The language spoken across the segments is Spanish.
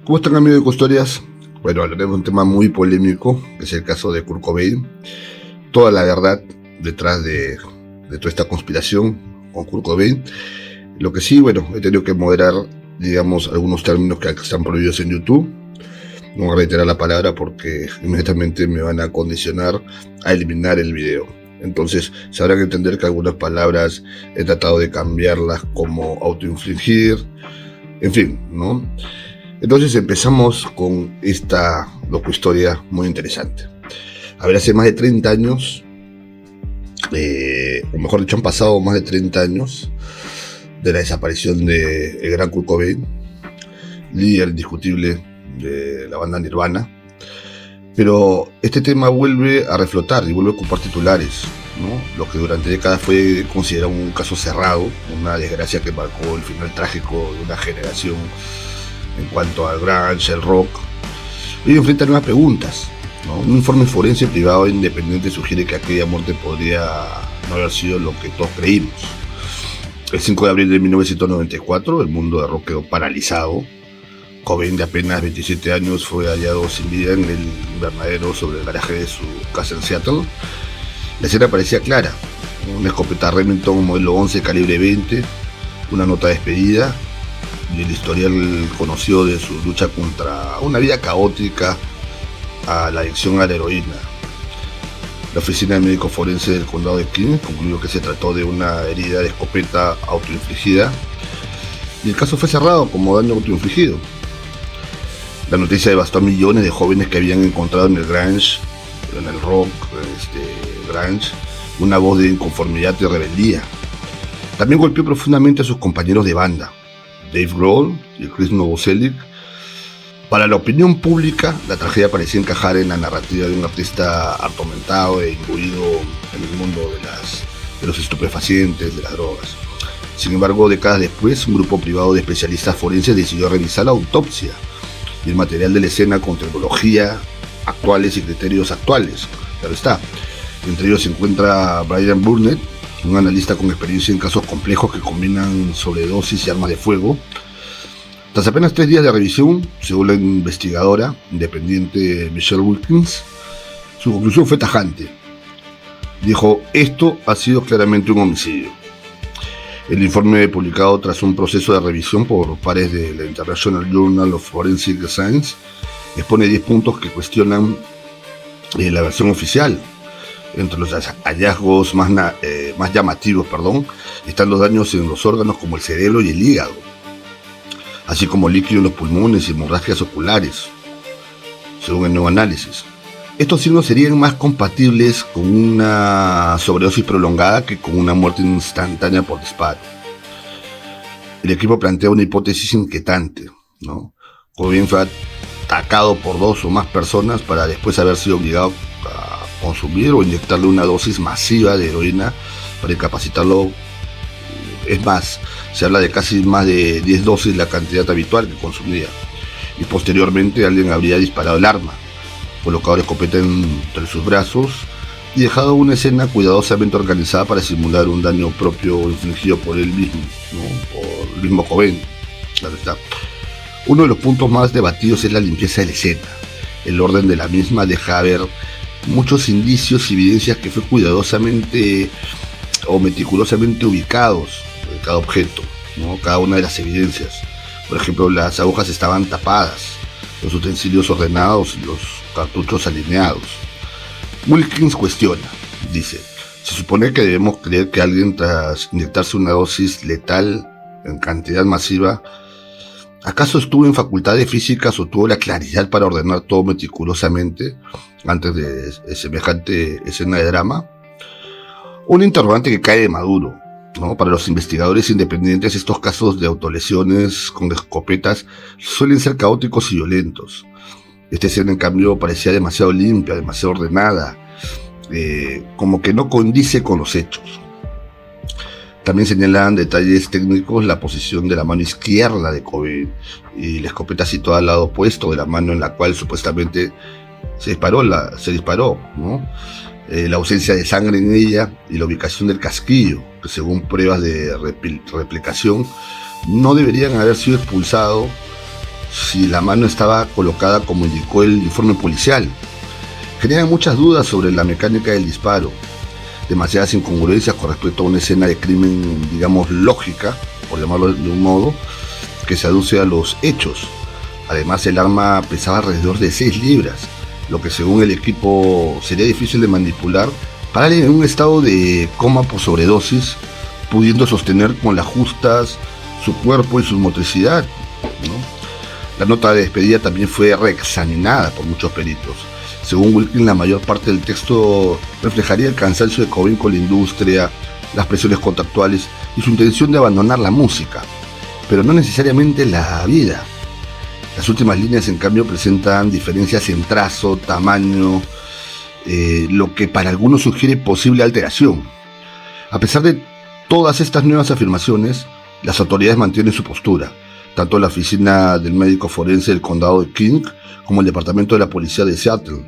¿Cómo están, amigos de Custodias? Bueno, hablaremos de un tema muy polémico, que es el caso de Kurt Cobain. Toda la verdad detrás de toda esta conspiración con Kurt Cobain. Lo que sí, bueno, he tenido que moderar, digamos, algunos términos que están prohibidos en YouTube. No voy a reiterar la palabra porque inmediatamente me van a condicionar a eliminar el video. Entonces, sabrán que entender que algunas palabras he tratado de cambiarlas como autoinfligir, en fin, ¿no? Entonces empezamos con esta docuhistoria muy interesante. A ver, hace más de 30 años, o mejor dicho, han pasado más de 30 años de la desaparición de el gran Kurt Cobain, líder indiscutible de la banda Nirvana. Pero este tema vuelve a reflotar y vuelve a ocupar titulares, ¿no? Lo que durante décadas fue considerado un caso cerrado, una desgracia que marcó el final trágico de una generación en cuanto al grunge, el rock. Y enfrenta nuevas preguntas, ¿no? Un informe forense privado e independiente sugiere que aquella muerte podría no haber sido lo que todos creímos. El 5 de abril de 1994, el mundo de rock quedó paralizado. Cobain, de apenas 27 años, fue hallado sin vida en el invernadero sobre el garaje de su casa en Seattle. La escena parecía clara: una escopeta Remington modelo 11 calibre 20, una nota de despedida y el historial conocido de su lucha contra una vida caótica a la adicción a la heroína. La oficina de médico forense del condado de King concluyó que se trató de una herida de escopeta autoinfligida y el caso fue cerrado como daño autoinfligido. La noticia devastó a millones de jóvenes que habían encontrado en el grunge, en el rock, grunge, una voz de inconformidad y rebeldía. También golpeó profundamente a sus compañeros de banda, Dave Grohl y Chris Novoselic. Para la opinión pública, la tragedia parecía encajar en la narrativa de un artista atormentado e imbuido en el mundo de los estupefacientes, de las drogas. Sin embargo, décadas después, un grupo privado de especialistas forenses decidió revisar la autopsia y el material de la escena con tecnología actuales y criterios actuales. Claro está. Entre ellos se encuentra Brian Burnett, un analista con experiencia en casos complejos que combinan sobredosis y armas de fuego. Tras apenas 3 días de revisión, según la investigadora independiente Michelle Wilkins, su conclusión fue tajante. Dijo: esto ha sido claramente un homicidio. El informe, publicado tras un proceso de revisión por pares de la International Journal of Forensic Science, expone 10 puntos que cuestionan la versión oficial. Entre los hallazgos más llamativos, están los daños en los órganos como el cerebro y el hígado, así como líquido en los pulmones y hemorragias oculares, según el nuevo análisis. Estos signos serían más compatibles con una sobredosis prolongada que con una muerte instantánea por disparo. El equipo plantea una hipótesis inquietante, ¿no? Cobain fue atacado por 2 o más personas para después haber sido obligado a consumir o inyectarle una dosis masiva de heroína para incapacitarlo. Es más, se habla de casi más de 10 dosis la cantidad habitual que consumía. Y posteriormente alguien habría disparado el arma, colocado la escopeta entre sus brazos y dejado una escena cuidadosamente organizada para simular un daño propio infligido por él mismo, ¿no? Por el mismo Cobain. Claro está. Uno de los puntos más debatidos es la limpieza de la escena. El orden de la misma deja ver muchos indicios y evidencias que fue cuidadosamente o meticulosamente ubicados en cada objeto, ¿no? Cada una de las evidencias. Por ejemplo, las agujas estaban tapadas, los utensilios ordenados y los cartuchos alineados. Wilkins cuestiona, dice: se supone que debemos creer que alguien, tras inyectarse una dosis letal en cantidad masiva, ¿acaso estuvo en facultades físicas o tuvo la claridad para ordenar todo meticulosamente antes de semejante escena de drama? Un interrogante que cae de maduro, ¿no? Para los investigadores independientes, estos casos de autolesiones con escopetas suelen ser caóticos y violentos. Esta escena, en cambio, parecía demasiado limpia, demasiado ordenada, como que no condice con los hechos. También señalan detalles técnicos: la posición de la mano izquierda de Cobain y la escopeta situada al lado opuesto de la mano en la cual supuestamente se disparó, ¿no? La ausencia de sangre en ella y la ubicación del casquillo, que según pruebas de replicación no deberían haber sido expulsado si la mano estaba colocada como indicó el informe policial. Generan muchas dudas sobre la mecánica del disparo, demasiadas incongruencias con respecto a una escena de crimen, digamos, lógica, por llamarlo de un modo, que se aduce a los hechos. Además, el arma pesaba alrededor de 6 libras, lo que según el equipo sería difícil de manipular para alguien en un estado de coma por sobredosis, pudiendo sostener con las justas su cuerpo y su motricidad, ¿no? La nota de despedida también fue reexaminada por muchos peritos. Según Wilkins, la mayor parte del texto reflejaría el cansancio de Cobain con la industria, las presiones contractuales y su intención de abandonar la música, pero no necesariamente la vida. Las últimas líneas, en cambio, presentan diferencias en trazo, tamaño, lo que para algunos sugiere posible alteración. A pesar de todas estas nuevas afirmaciones, las autoridades mantienen su postura. Tanto la oficina del médico forense del condado de King como el departamento de la policía de Seattle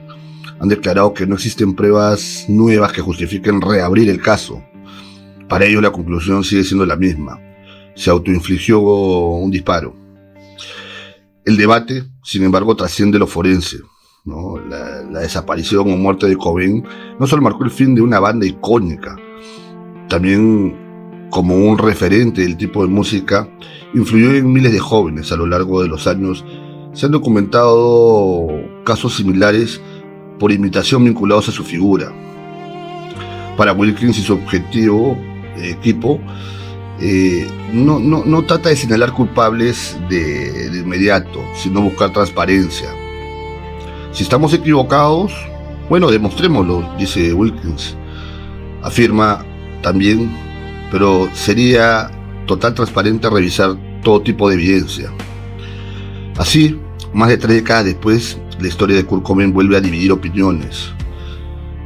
han declarado que no existen pruebas nuevas que justifiquen reabrir el caso. Para ello, la conclusión sigue siendo la misma: se autoinfligió un disparo. El debate, sin embargo, trasciende lo forense, ¿no? La desaparición o muerte de Cobain no solo marcó el fin de una banda icónica, también, como un referente del tipo de música, influyó en miles de jóvenes. A lo largo de los años se han documentado casos similares por imitación vinculados a su figura. Para Wilkins y su equipo, no trata de señalar culpables de inmediato, sino buscar transparencia. Si estamos equivocados, bueno, demostrémoslo, dice Wilkins. Afirma también, pero sería total transparente revisar todo tipo de evidencia. Así, más de 3 décadas después, la historia de Kurt Cobain vuelve a dividir opiniones.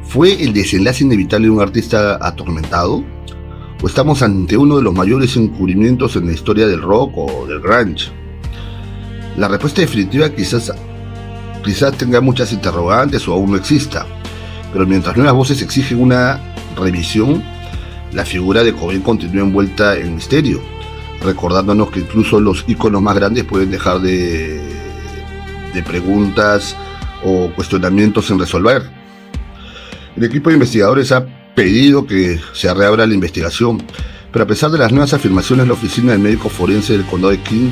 ¿Fue el desenlace inevitable de un artista atormentado? ¿O estamos ante uno de los mayores encubrimientos en la historia del rock o del grunge? La respuesta definitiva quizás tenga muchas interrogantes o aún no exista, pero mientras nuevas voces exigen una revisión, la figura de Cobain continúa envuelta en misterio, recordándonos que incluso los íconos más grandes pueden dejar de preguntas o cuestionamientos sin resolver. El equipo de investigadores ha pedido que se reabra la investigación, pero a pesar de las nuevas afirmaciones, la oficina del médico forense del condado de King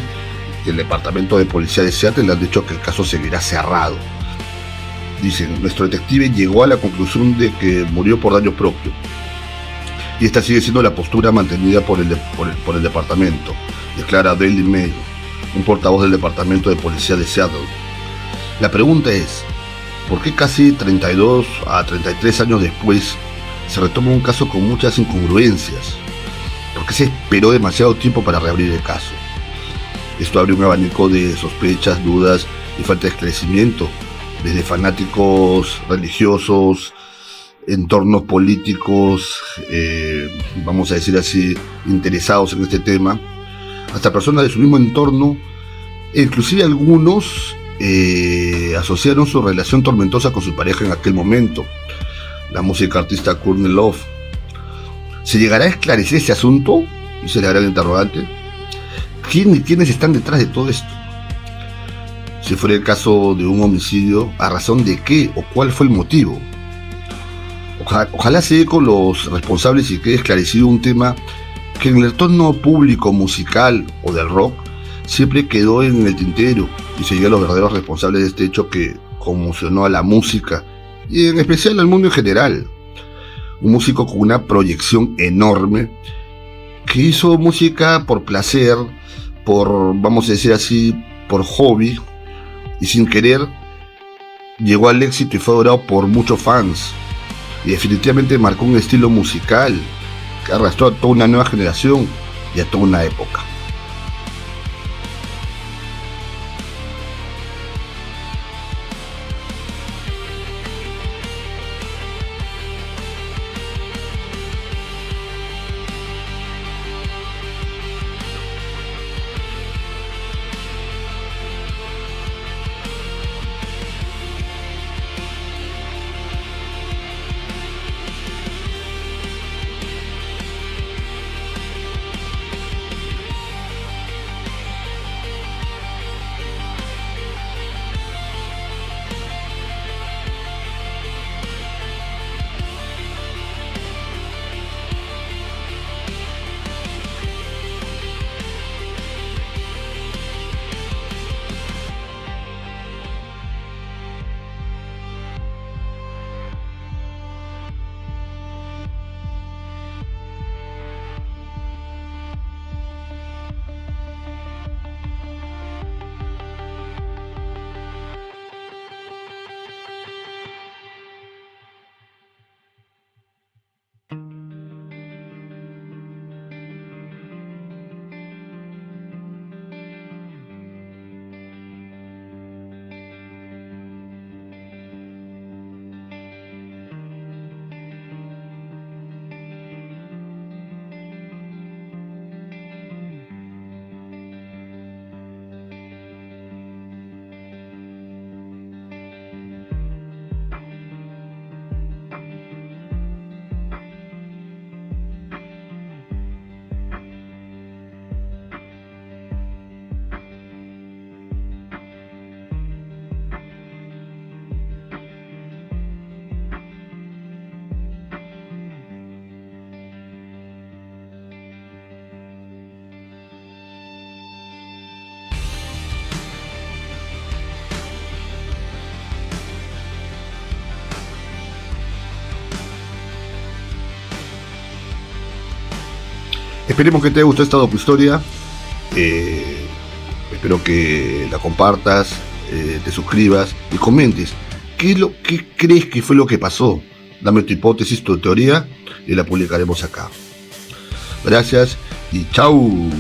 y el departamento de policía de Seattle han dicho que el caso seguirá cerrado. Dicen: nuestro detective llegó a la conclusión de que murió por daño propio. Y esta sigue siendo la postura mantenida por el departamento, declara Daily Mail, un portavoz del departamento de policía de Seattle. La pregunta es: ¿por qué casi 32 a 33 años después se retoma un caso con muchas incongruencias? ¿Por qué se esperó demasiado tiempo para reabrir el caso? Esto abre un abanico de sospechas, dudas y falta de esclarecimiento, desde fanáticos religiosos, entornos políticos, vamos a decir así, interesados en este tema, hasta personas de su mismo entorno, e inclusive algunos asociaron su relación tormentosa con su pareja en aquel momento, la música artista Courtney Love. ¿Se llegará a esclarecer ese asunto? Dice la gran interrogante. ¿Quiénes están detrás de todo esto? Si fuera el caso de un homicidio, ¿a razón de qué o cuál fue el motivo? Ojalá se dé con los responsables y quede esclarecido un tema que en el entorno público, musical o del rock siempre quedó en el tintero, y se llegue a los verdaderos responsables de este hecho que conmocionó a la música y en especial al mundo en general. Un músico con una proyección enorme, que hizo música por placer, vamos a decir así, por hobby, y sin querer llegó al éxito y fue adorado por muchos fans, y definitivamente marcó un estilo musical que arrastró a toda una nueva generación y a toda una época. Esperemos que te haya gustado esta docuhistoria. Espero que la compartas, te suscribas y comentes. ¿Qué crees que fue lo que pasó? Dame tu hipótesis, tu teoría y la publicaremos acá. Gracias y chau.